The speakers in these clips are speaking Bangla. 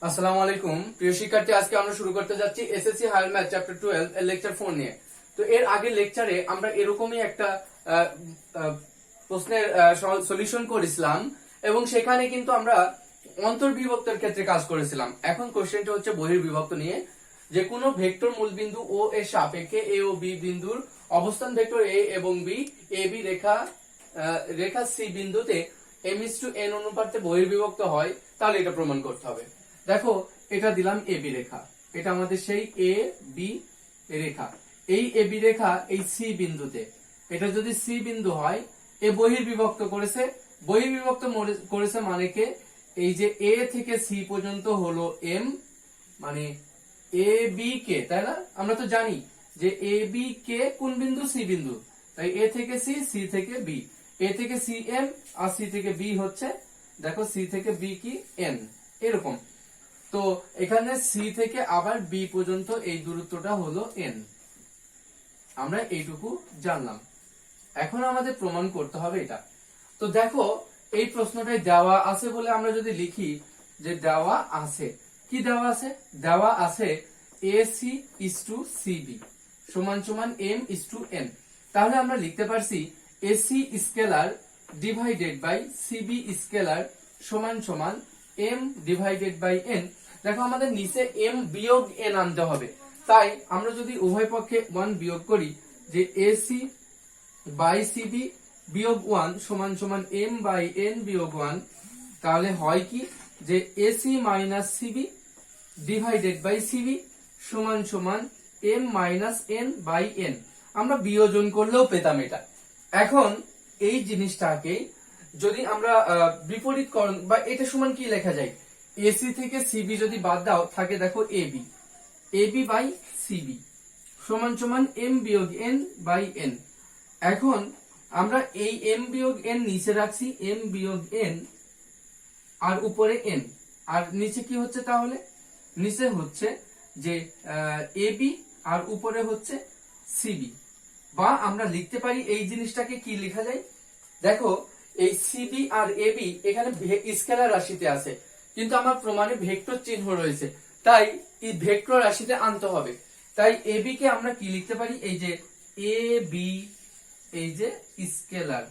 আসসালামু আলাইকুম প্রিয় শিক্ষার্থী, আজকে আমরা শুরু করতে যাচ্ছি এসএসসি হায়ার ম্যাথ চ্যাপ্টার 12 এর লেকচার 4 নিয়ে। তো এর আগের লেকচারে আমরা এরকমই একটা আহ, আহ, প্রশ্নের সলিউশন করেছিলাম এবং সেখানে কিন্তু আমরা অন্তর্বিভক্তের ক্ষেত্রে কাজ করেছিলাম। এখন কোশ্চেনটা হচ্ছে বহির্বিভক্ত নিয়ে, যে কোনো ভেক্টর মূলবিন্দু ও এর সাপেক্ষে এ ও বি বিন্দুর অবস্থান ভেক্টর এ এবং B A B Rekha C বিন্দুতে m:n অনুপাতে বহির্বিভক্ত হয়, তাহলে এটা প্রমাণ করতে হবে। দেখো, এটা দিলাম এ বি রেখা, এটা আমাদের সেই এ বি রেখা। এই এ বি রেখা এই সি বিন্দুতে, এটা যদি সি বিন্দু হয়, এ বহির্বিভক্ত করেছে। বহির্বিভক্ত করেছে মানে কে, এই যে এ থেকে সি পর্যন্ত হলো এম, মানে এ বি কে, তাই না? আমরা তো জানি যে এ বি কে কোন বিন্দু, সি বিন্দু। তাই এ থেকে সি, সি থেকে বি, এ থেকে সি এম আর সি থেকে বি হচ্ছে, দেখো সি থেকে বি কি এন, এরকম। তো এখানে সি থেকে আবার বি পর্যন্ত এই দূরত্বটা হলো এন, আমরা এইটুকু জানলাম। এখন আমাদের প্রমাণ করতে হবে এটা। তো দেখো, এই প্রশ্নটাই দেওয়া আছে বলে আমরা যদি লিখি যে দেওয়া আছে, কি দেওয়া আছে? দেওয়া আছে AC is to CB সমান সমান M is to N। তাহলে আমরা লিখতে পারছি AC scalar divided by CB scalar সমান সমান M ডিভাইডেড বাই N। দেখো, আমাদের নিচে M বিয়োগ N আনতে হবে, তাই আমরা যদি উভয় পক্ষে 1 বিয়োগ করি, যে AC বাই CB বিয়োগ 1 সমান সমান M বাই N বিয়োগ 1, তাহলে হয় কি যে AC minus CB divided by CB সমান সমান M minus N by N। আমরা বিয়োজন করলেও পেতাম এটা। এখন এই জিনিসটাকে যদি আমরা বিপরীতকরণ বা এটা সমান কি লেখা যায়, AC থেকে CB যদি বাদ দাও, থাকে দেখো AB বাই CB সমান সমান M বিয়োগ N বাই N। এখন আমরা এই M বিয়োগ N নিচে রাখছি, M বিয়োগ N আর উপরে N, আর নিচে কি হচ্ছে? তাহলে নিচে হচ্ছে যে AB আর উপরে হচ্ছে CB। বা আমরা লিখতে পারি এই জিনিসটাকে কি লেখা যায়, দেখো এই CB আর AB এখানে স্কেলার রাশিতে আছে, কিন্তু আমার প্রমাণে ভেক্টর চিহ্ন রয়েছে, তাই এই ভেক্টর রাশিতে আনতে হবে। তাই AB কে আমরা কি লিখতে পারি, এই যে AB, এই যে স্কেলার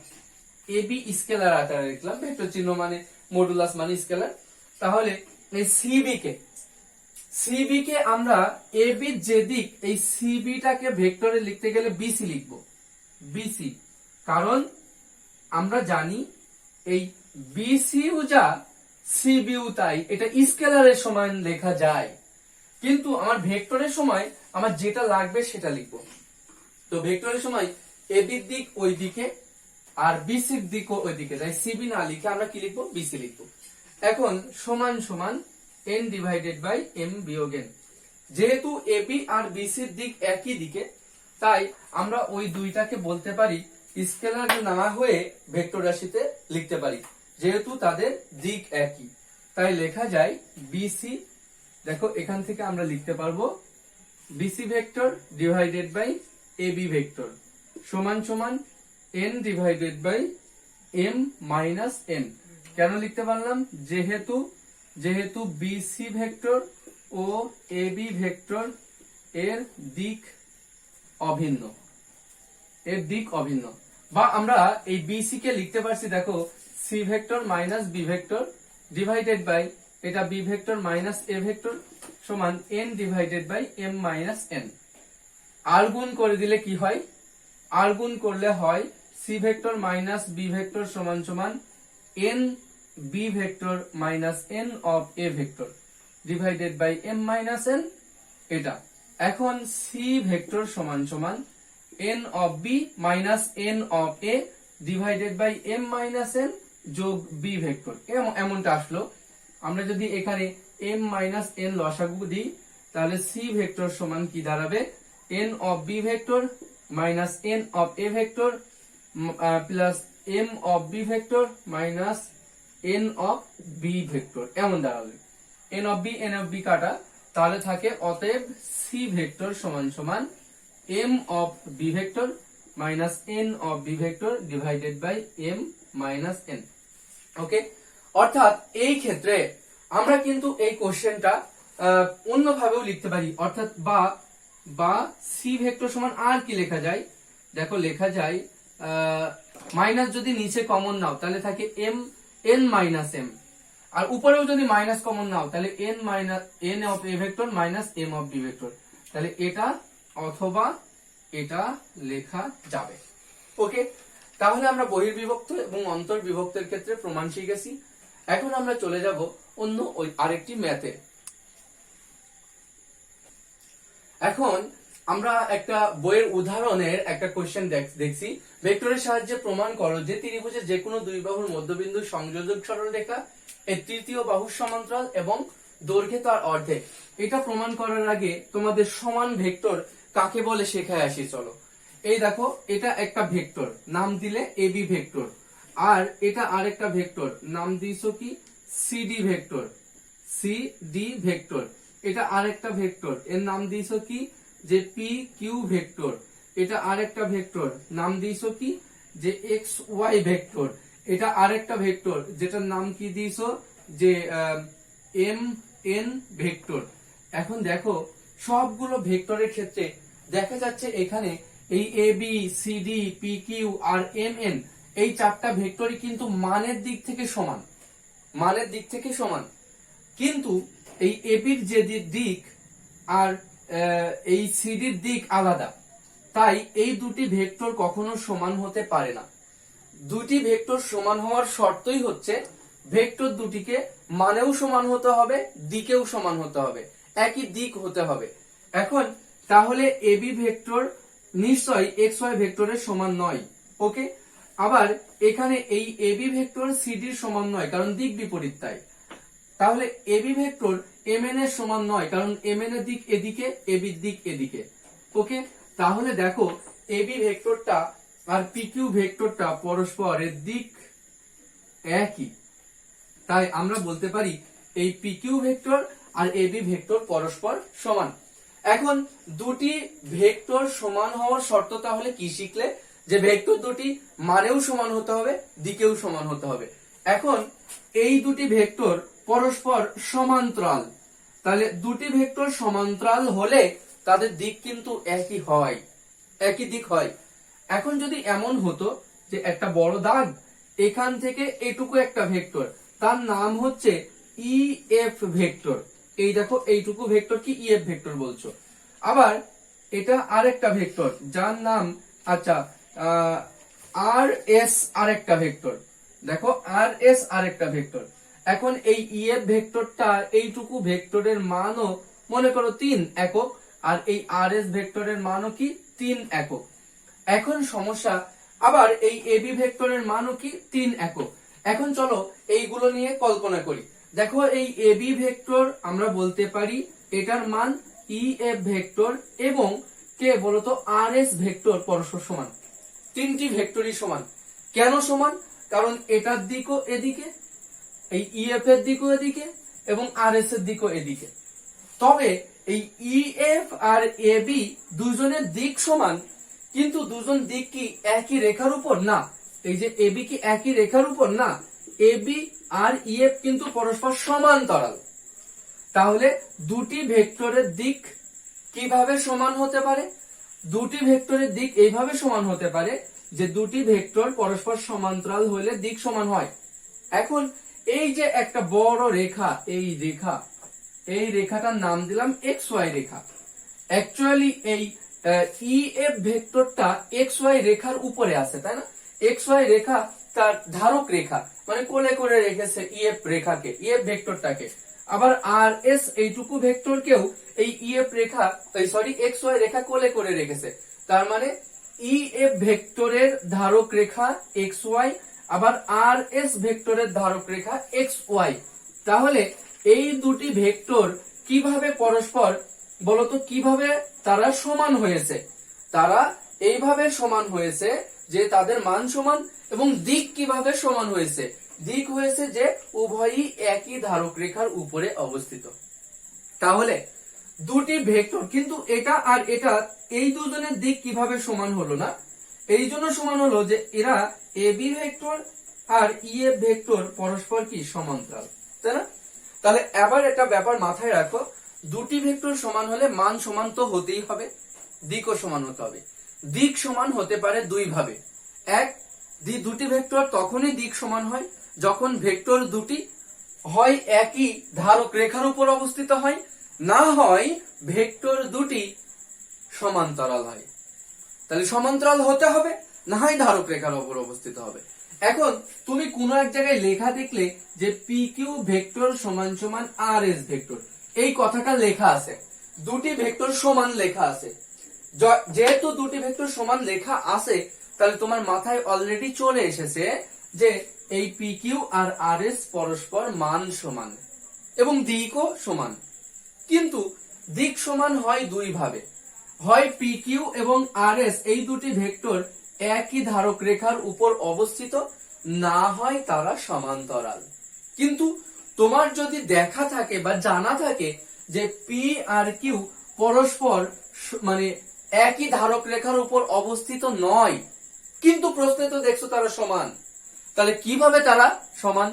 AB স্কেলার আকারে লিখলাম, ভেক্টর চিহ্ন মানে মডুলাস মানে স্কেলার। তাহলে এই CB কে আমরা AB যে দিক, এই CB টাকে ভেক্টরে লিখতে গেলে BC লিখবো, BC। কারণ আমরা জানি এই BCও যা CBও তাই, এটা স্কেলারের সমান লেখা যায়, কিন্তু আমার ভেক্টরের সময় আমার যেটা লাগবে সেটা লিখবো। তো ভেক্টরের সময় AB এর দিক ওই দিকে আর BC এর দিকও ওই দিকে, তাই CB না লিখে আমরা কি লিখবো, BC লিখবো। এখন সমান সমান N ডিভাইডেড বাই M বিয়োগ N। যেহেতু AB আর BC এর দিক একই দিকে, তাই আমরা ওই দুইটাকে বলতে পারি স্কেলার না হয়ে ভেক্টর রাশিতে লিখতে পারি, যেহেতু তাদের দিক একই। তাই লেখা যায় BC, দেখো এখান থেকে আমরা লিখতে পারবো BC vector divided by AB vector সমান সমান N divided by M minus N। কেন লিখতে পারলাম? যেহেতু BC ভেক্টর ও AB ভেক্টর এর দিক অভিন্ন, বা আমরা এই BC কে লিখতে পারছি, দেখো C vector minus B vector divided by এটা B vector minus A vector সমান N divided by M minus N। আর গুণ করে দিলে কি হয়? আর গুণ করলে হয় C vector minus B vector সমান সমান N B vector minus N of A vector divided by M minus N, এটা। এখন C ভেক্টর সমান সমান N of B minus N of A divided by M minus N যোগ B ভেক্টর, এমনটা আসলো। আমরা যদি এখানে M মাইনাস N লসাগু দিই, তাহলে C ভেক্টর সমান কি দাঁড়াবে, N of B vector minus N of A vector plus M of B vector minus N of B vector, এমন দাঁড়াবে। N অফ B কাটা, তাহলে থাকে অতএব C ভেক্টর সমান সমান M of B vector minus N of B vector divided by M minus N। Okay, অর্থাৎ এই ক্ষেত্রে আমরা কিন্তু এই কোশ্চেনটা অন্যভাবেও লিখতে পারি, অর্থাৎ বা সি ভেক্টর সমান আর কি লেখা যায়, দেখো লেখা যায় মাইনাস যদি নিচে কমন নাও তাহলে থাকে এন মাইনাস এম, আর উপরেও যদি মাইনাস কমন নাও তাহলে N of A vector minus M of B vector, তাহলে এটা অথবা এটা লেখা যাবে। ওকে, তাহলে আমরা বহির্বিভক্ত এবং অন্তর্বিভক্তের ক্ষেত্রে প্রমাণ শিখেছি। এখন আমরা চলে যাব অন্য আরেকটি ম্যাথে। এখন আমরা একটা বইয়ের উদাহরণের একটা কোশ্চেন দেখছি, ভেক্টরের সাহায্যে প্রমাণ করো যে ত্রিভুজের যে কোনো দুই বাহুর মধ্যবিন্দু সংযোজক সরলরেখা এর তৃতীয় বাহুর সমান্তরাল এবং দৈর্ঘ্যে তার অর্ধেক। এটা প্রমাণ করার আগে তোমাদের সমান ভেক্টর কাকে বলে শেখায় আসি চলো। এই দেখো, এটা একটা ভেক্টর, নাম দিলে এবি ভেক্টর, আর এটা আরেকটা ভেক্টর, নাম দিয়েছো কি সিডি ভেক্টর, সিডি ভেক্টর। এটা আরেকটা ভেক্টর, এর নাম দিয়েছো কি যে পি কিউ ভেক্টর। এটা আরেকটা ভেক্টর, নাম দিয়েছো কি যে এক্স ওয়াই ভেক্টর। এটা আরেকটা ভেক্টর, যেটার নাম কি দিয়েছো যে এম এন ভেক্টর। এখন দেখো, সবগুলো ভেক্টরের ক্ষেত্রে দেখা যাচ্ছে এখানে এই A B C D P Q আর এম এন এই চারটা ভেক্টরই কিন্তু মানের দিক থেকে সমান, মানের দিক থেকে সমান। কিন্তু এই এবির যে দিক আর এই সিডির দিক আলাদা, তাই এই দুটি ভেক্টর কখনো সমান হতে পারে না। দুটি ভেক্টর সমান হওয়ার শর্তই হচ্ছে ভেক্টর দুটিকে মানেও সমান হতে হবে, দিকেও সমান হতে হবে, একই দিক হতে হবে। এখন তাহলে এবি ভেক্টর নিশ্চয়ই এক্স ওয়াই ভেক্টরের সমান নয়। ওকে, আবার এখানে এই এবি ভেক্টর সিডির সমান নয়, কারণ দিক বিপরীত। তাহলে এবি ভেক্টর এমএন এর সমান নয়, কারণ এমএন এর দিক এদিকে, এবির দিক এদিকে। ওকে, তাহলে দেখো এবি ভেক্টরটা আর পিকিউ ভেক্টরটা পরস্পরের দিক একই, তাই আমরা বলতে পারি এই পিকিউ ভেক্টর আর এবি ভেক্টর পরস্পর সমান। এখন দুটি ভেক্টর সমান হওয়ার শর্ত তাহলে কি শিখলে, যে ভেক্টর দুটি মানেও সমান হতে হবে, দিকেও সমান হতে হবে। এখন এই দুটি ভেক্টর পরস্পর সমান্তরাল, তাহলে দুটি ভেক্টর সমান্তরাল হলে তাদের দিক কিন্তু একই হয়, একই দিক হয়। এখন যদি এমন হতো যে একটা বড় দাগ, এখান থেকে এটুকু একটা ভেক্টর, তার নাম হচ্ছে ই এফ ভেক্টর। এই দেখো, এইটুকু ভেক্টর কি ই এফ ভেক্টর বলছো। আবার এটা আরেকটা ভেক্টর, যার নাম আচ্ছা আর এস আরেকটা ভেক্টর, দেখো আর এস আরেকটা ভেক্টর। এখন এই ই এফ ভেক্টরটা এইটুকু ভেক্টরের মানও মনে করো 3 একক, আর এই আর এস ভেক্টরের মানও কি 3 একক। এখন সমস্যা, আবার এই এবি ভেক্টরের মানও কি 3 একক। এখন চলো এইগুলো নিয়ে কল্পনা করি। দেখো, এই এবি ভেক্টর আমরা বলতে পারি এটার মান ই এফ ভেক্টর এবং কে বলতো আর এস ভেক্টর পরস্পর সমান। তিনটি ভেক্টরই সমান। কেন সমান? কারণ এটার দিকও এদিকে, এই ই এফ এর দিকও এদিকে এবং আর এস এর দিকও এদিকে। তবে এই E F R A B দুজনের দিক সমান, কিন্তু দুজন দিক কি একই রেখার উপর না। এই যে এ বি কি একই রেখার উপর না, A B R E F কিন্তু পরস্পর সমান্তরাল। তাহলে দুটি ভেক্টরের দিক কিভাবে সমান হতে পারে? দুটি ভেক্টরের দিক এইভাবে সমান হতে পারে যে দুটি ভেক্টর পরস্পর সমান্তরাল হলে দিক সমান হয়। এখন এই যে একটা বড় রেখা, এই রেখাটার নাম দিলাম এক্স ওয়াই রেখা। অ্যাকচুয়ালি এই ই এফ ভেক্টরটা এক্স ওয়াই রেখার উপরে আছে, তাই না? এক্স ওয়াই রেখা তার ধারক রেখা, মানে কোলে করে রেখেছে ই এফ রেখাকে, ই এফ ভেক্টরটাকে। আবার আর এস এইটুকু ভেক্টরকেও এই ই এফ রেখা এক্স ওয়াই রেখা কোলে করে রেখেছে। তার মানে ই এফ ভেক্টরের ধারক রেখা এক্স ওয়াই, আবার আর এস ভেক্টরের ধারক রেখা এক্স ওয়াই। তাহলে এই দুটি ভেক্টর কিভাবে পরস্পর বলতো, কিভাবে তারা সমান হয়েছে? তারা এইভাবে সমান হয়েছে যে তাদের মান সমান, এবং দিক কিভাবে সমান হয়েছে? দিক হয়েছে যে উভয়ই একই ধারক রেখার উপরে অবস্থিত। তাহলে দুটি ভেক্টর, কিন্তু এটা আর এটা, এই দুজনের দিক কিভাবে সমান হলো না? এই জন্য সমান হলো যে এরা এবি ভেক্টর আর ই এফ ভেক্টর পরস্পর কি সমান্তরাল, তাই না? তাহলে এবার একটা ব্যাপার মাথায় রাখো, দুটি ভেক্টর সমান হলে মান সমান তো হতেই হবে, দিকও সমান হতে হবে। দিক সমান হতে পারে দুই ভাবে। এক, দুটি ভেক্টর তখনই দিক সমান হয় যখন ভেক্টর দুটি হয় একই ধারক রেখার উপর অবস্থিত হয়, না হয় ভেক্টর দুটি সমান্তরাল হয়। তাহলে সমান্তরাল হতে হবে, না হয় ধারক রেখার উপর অবস্থিত হবে। এখন তুমি কোনো এক জায়গায় লেখা দেখলে যে পি কিউ ভেক্টর সমান সমান আর এস ভেক্টর, এই কথাটা লেখা আছে, দুটি ভেক্টর সমান লেখা আছে। যেহেতু দুটি ভেক্টর সমান লেখা আছে, তাহলে তোমার মাথায় অলরেডি চলে এসেছে যে এই পি কিউ আর আর এস পরস্পর মান সমান এবং দিকও সমান। কিন্তু দিক সমান হয় দুই ভাবে, হয় পি কিউ এবং আর এস এই দুটি ভেক্টর একই ধারক রেখার উপর অবস্থিত, না হয় তারা সমান্তরাল। কিন্তু তোমার যদি দেখা থাকে বা জানা থাকে যে পি আর কিউ পরস্পর মানে একই ধারক রেখার উপর অবস্থিত নয়, কিন্তু প্রশ্নে তো দেখছো তারা সমান, তাহলে কিভাবে তারা সমান?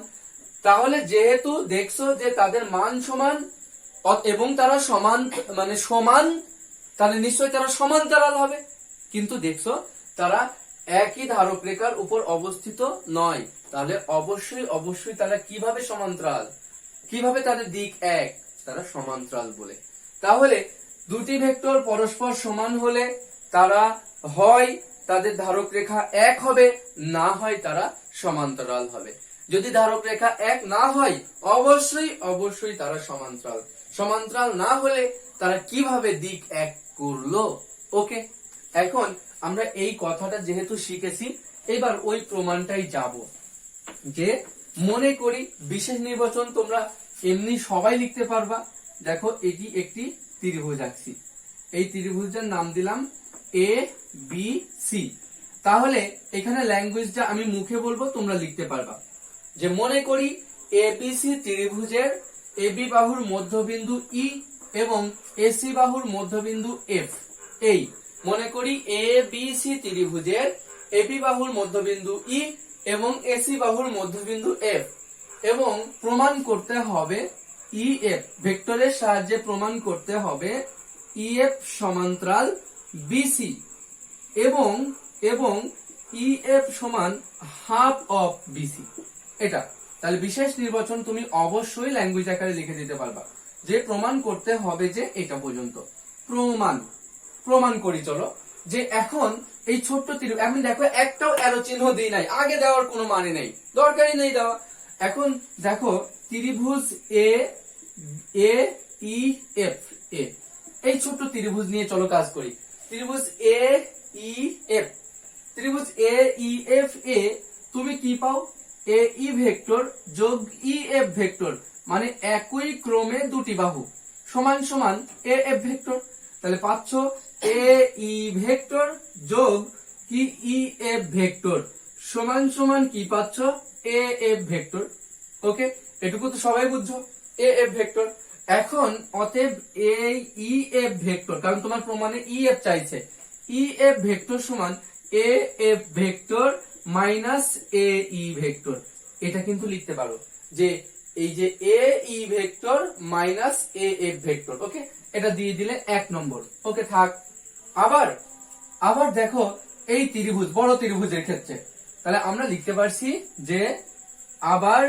তাহলে যেহেতু দেখছো যে তাদের মান সমান এবং তারা সমান মানে সমান, তাহলে নিশ্চয়ই তারা সমান্তরাল হবে। কিন্তু দেখছো তারা একই ধারক রেখার উপর অবস্থিত নয়, তাহলে অবশ্যই তারা কিভাবে সমান্তরাল, কিভাবে তাদের দিক এক, তারা সমান্তরাল বলে। তাহলে দুটি ভেক্টর পরস্পর সমান হলে তারা হয় তাদের ধারক রেখা এক হবে, না হয় তারা সমান্তরাল হবে। যদি ধারক রেখা এক না হয় অবশ্যই তারা সমান্তরাল। সমান্তরাল না হলে তারা কিভাবে দিক এক করলো? ওকে, এখন আমরা এই কথাটা যেহেতু শিখেছি, এবার ওই প্রমাণটাই যাব। যে মনে করি বিশেষ নির্বাচন তোমরা এমনি সবাই লিখতে পারবা। দেখো এটি একটি ত্রিভুজ আঁকছি, এই ত্রিভুজের নাম দিলাম এ বি সি। তাহলে এখানে ল্যাঙ্গুয়েজটা আমি মুখে বলবো, তোমরা লিখতে পারবা। যে মনে করি এবিসি ত্রিভুজের এবি বাহুর মধ্যবিন্দু ই এবং এসি বাহুর মধ্যবিন্দু এফ। এই মনে করি এবিসি ত্রিভুজের এবি বাহুর মধ্যবিন্দু ই এবং এসি বাহুর মধ্যবিন্দু এফ, এবং প্রমাণ করতে হবে ই এফ ভেক্টরের সাহায্যে প্রমাণ করতে হবে ই এফ সমান্তরাল বিসি এবং ই এফ সমান হাফ অফ বিসি। এটা তাহলে বিশেষ নির্বাচন তুমি অবশ্যই ল্যাঙ্গুয়েজ আকারে লিখে দিতে পারবা যে প্রমাণ করতে হবে যে এটা পর্যন্ত। প্রমাণ করি চলো। যে এখন এই ছোট্ট ত্রিভুজ, আমি দেখো একটাও অ্যারো চিহ্ন দিই নাই, আগে দেওয়ার কোনো মানে নেই, দরকারই নেই দেওয়া। এখন দেখো ত্রিভুজ এ ই এফ, এই ছোট্ট ত্রিভুজ নিয়ে চলো কাজ করি। ত্রিভুজ এ ই এফ, ত্রিভুজ এ ই এফ এ তুমি কি পাও? এ ই ভেক্টর যোগ ই এফ ভেক্টর, মানে একই ক্রমে দুটি বাহু সমান সমান এ এফ ভেক্টর। তাহলে পাচ্ছ এ ই ভেক্টর যোগ কি ই এফ ভেক্টর সমান সমান কি পাচ্ছ? এ এফ ভেক্টর। ওকে, এটুকু তো সবাই বুঝছো, এ এফ ভেক্টর। এখন অতএব এ ই এফ ভেক্টর, কারণ তোমার প্রমাণে ই এফ চাইছে, ই এফ ভেক্টর সমান A F vector minus A E vector. এটা কিন্তু লিখতে পারো যে এই যে A E vector minus A F vector. Okay, এটা দিয়ে দিলে 1 নম্বর। ওকে থাক। আবার দেখো এই ত্রিভুজ, বড় ত্রিভুজের ক্ষেত্রে তাহলে আমরা লিখতে পারছি যে আবার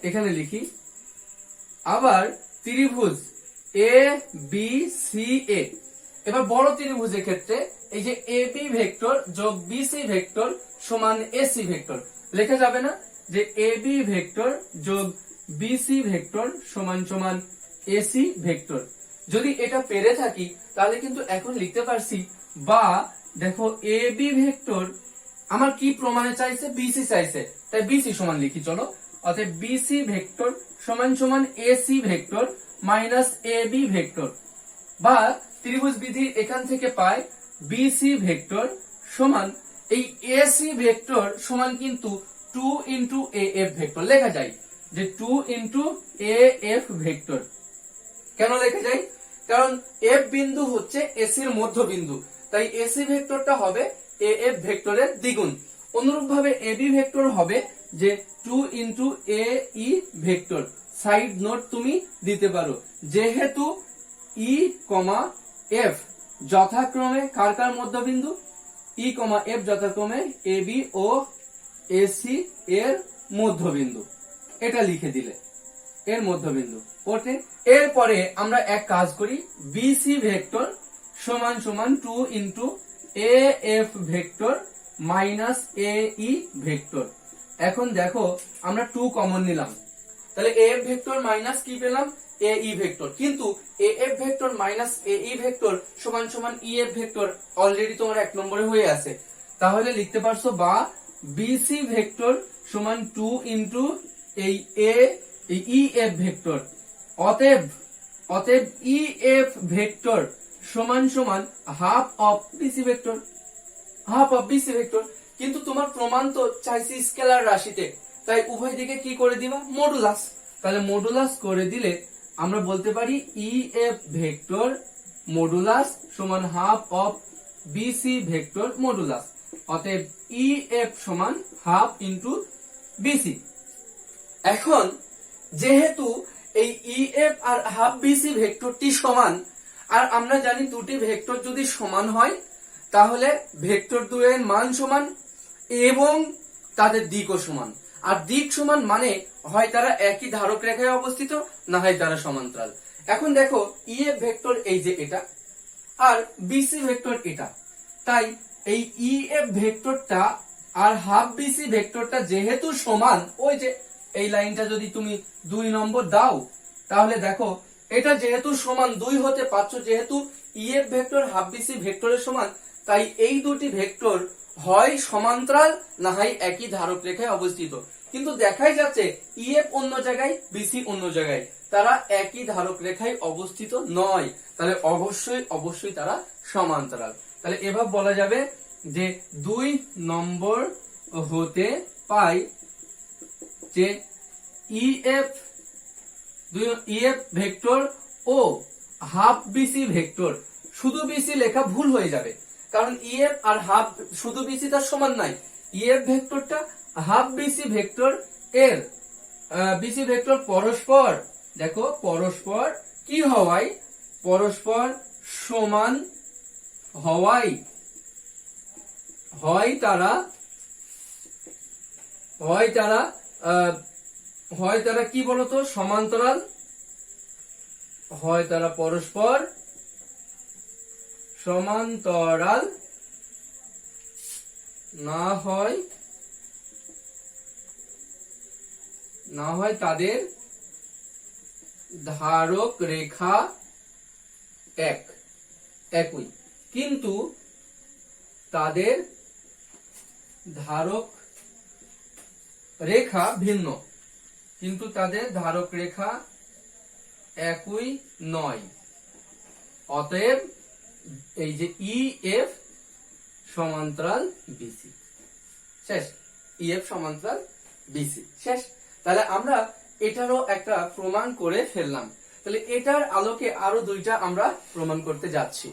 এখানে লিখি, আবার ত্রিভুজ এ বি সি এ। এবার বড় ত্রিভুজের ক্ষেত্রে এই যে এ বি ভেক্টর যোগ বিসি ভেক্টর সমান এসি ভেক্টর লেখা যাবে না? যে এ বি ভেক্টর যোগ বিসি ভেক্টর সমান সমান এসি ভেক্টর। যদি এটা পেরে থাকি তাহলে কিন্তু এখন লিখতে পারছি। বা দেখো এ বি ভেক্টর আমার কি প্রমাণে চাইছে? বিসি চাইছে, তাই বিসি সমান লিখি চলো। অতএব বিসি ভেক্টর সমান সমান AC vector minus A B vector. বা ত্রিভুজ বিধি এখান থেকে পায় বিসি ভেক্টর সমান এই এসি ভেক্টর সমান কিন্তু 2 ইন্টু এ এফ ভেক্টর লেখা যায়। যে 2 ইন্টু এ এফ ভেক্টর কেন লেখা যায়? কারণ এফ বিন্দু হচ্ছে এসির মধ্যবিন্দু, তাই এসি ভেক্টরটা হবে এ এফ ভেক্টরের দ্বিগুণ। অনুরূপ ভাবে এবি ভেক্টর হবে যে 2 ইন্টু এ ই ভেক্টর সাইড নোট তুমি দিতে পারো। যেহেতু ই কমা এফ যথাক্রমে কার কার মধ্যবিন্দু, ই কমা এফ যথাক্রমে এ বি ও এসি এর মধ্যবিন্দু, এটা লিখে দিলে এর মধ্যবিন্দু। ওকে, এরপরে আমরা এক কাজ করি, বিসি ভেক্টর সমান সমান 2 into A F vector minus A E vector. এখন দেখো আমরা 2 কমন নিলাম, তাহলে এ এফ ভেক্টর মাইনাস কি পেলাম, এ ই ভেক্টর। কিন্তু এ F vector minus A E vector সমান সমান ই এফ ভেক্টর অলরেডি তোমার 1 নম্বরে হয়ে আছে, তাহলে লিখতে পারছো বা বিসি ভেক্টর সমান 2 ইন্টু এই ই এফ ভেক্টর। অতএব ই এফ ভেক্টর সমান সমান half of BC vector, half of BC vector. কিন্তু তোমার প্রমাণ তো চাইছি স্কেলার রাশিতে, তাই উভয় দিকে কি করে দিবা, মডুলাস। তাহলে মডুলাস করে দিলে আমরা বলতে পারি ই এফ ভেক্টর মডুলাস সমান half of BC vector modulus. অতএব ই এফ সমান হাফ ইন্টু বিসি। এখন যেহেতু এই ই এফ আর হাফ বিসি ভেক্টরটি সমান, আর আমরা জানি দুটি ভেক্টর যদি সমান হয় তাহলে ভেক্টর দুয়ের মান সমান এবং তাদের দিকও সমান। আর দিক সমান মানে হয় তারা একই ধারক রেখায় অবস্থিত, না হয় তারা সমান্তরাল। এখন দেখো ই এফ ভেক্টর এই যে এটা, আর বিসি ভেক্টর এটা, তাই এই ই এফ ভেক্টরটা আর হাফ বিসি ভেক্টরটা যেহেতু সমান, ওই যে এই লাইনটা যদি তুমি 2 নম্বর দাও তাহলে দেখো এটা যেহেতু সমান 2 হতে পারছো, যেহেতু E F vector half BC ভেক্টরের সমান, তাই এই দুটি ভেক্টর হয় সমান্তরাল না হয় একই ধারক রেখায় অবস্থিত। কিন্তু দেখাই যাচ্ছে ই এফ অন্য জায়গায়, বিসি অন্য জায়গায়, তারা একই ধারক রেখায় অবস্থিত নয়, তাহলে অবশ্যই তারা সমান্তরাল। তাহলে এভাবে বলা যাবে যে 2 নম্বর হতে পাই যে ই এফ ভেক্টর ও হাফ বিসি ভেক্টর, শুধু বিসি লেখা ভুল হয়ে যাবে, কারণ ই এফ আর হাফ শুধু বিসি তার সমান নাই। ই এফ ভেক্টরটা হাফ বিসি ভেক্টর এর বিসি ভেক্টর পরস্পর, দেখো পরস্পর কি হওয়ায়, পরস্পর সমান হওয়ায় হয় তারা কি বলতো সমান্তরাল, হয় তারা পরস্পর সমান্তরাল, না হয় তাদের ধারক রেখা একই, কিন্তু তাদের ধারক রেখা ভিন্ন, কিন্তু তাদের ধারক রেখা একই নয়। অতএব এই যে ই এফ সমান্তরাল বিসি, শেষ। ই এফ সমান্তরাল বিসি, শেষ। তাহলে আমরা এটারও একটা প্রমাণ করে ফেললাম। তাহলে এটার আলোকে আরো 2টা আমরা প্রমাণ করতে যাচ্ছি।